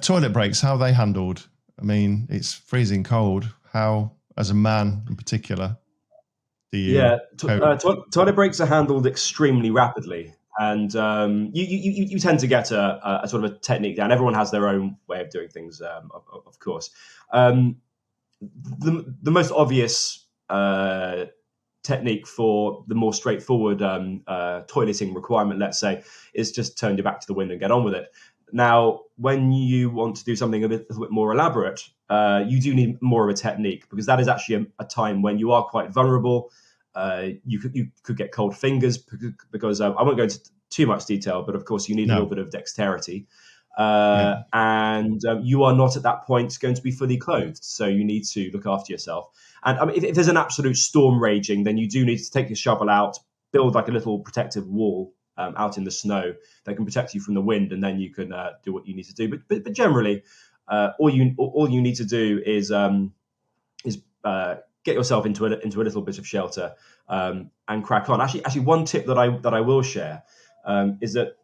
Toilet breaks, how are they handled? I mean, it's freezing cold. How, as a man in particular, do you Yeah, cope? toilet breaks are handled extremely rapidly, and you tend to get a sort of a technique down. Everyone has their own way of doing things, of course. Um, the most obvious technique for the more straightforward toileting requirement, let's say, is just turn your back to the wind and get on with it. Now, when you want to do something a little bit more elaborate, you do need more of a technique because that is actually a time when you are quite vulnerable. You could get cold fingers because I won't go into too much detail, but of course you need a little No. bit of dexterity. Yeah. And you are not at that point going to be fully clothed, so you need to look after yourself. And I mean, if there's an absolute storm raging, then you do need to take your shovel out, build like a little protective wall out in the snow that can protect you from the wind, and then you can do what you need to do. But generally, all you need to do is get yourself into a little bit of shelter and crack on. Actually, one tip that I will share is that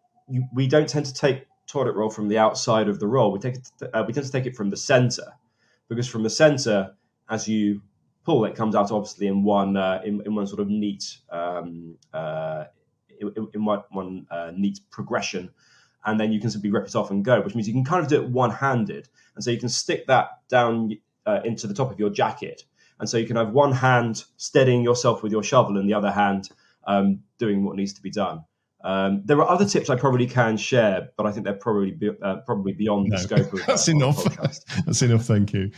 we don't tend to take toilet roll from the outside of the roll. We tend to take it from the center, because from the center, as you pull, it comes out obviously in one sort of neat in one neat progression, and then you can simply rip it off and go, which means you can kind of do it one-handed, and so you can stick that down into the top of your jacket, and so you can have one hand steadying yourself with your shovel and the other hand doing what needs to be done. There are other tips I probably can share, but I think they're probably beyond the No. scope of That's the enough. podcast. That's enough. Thank you.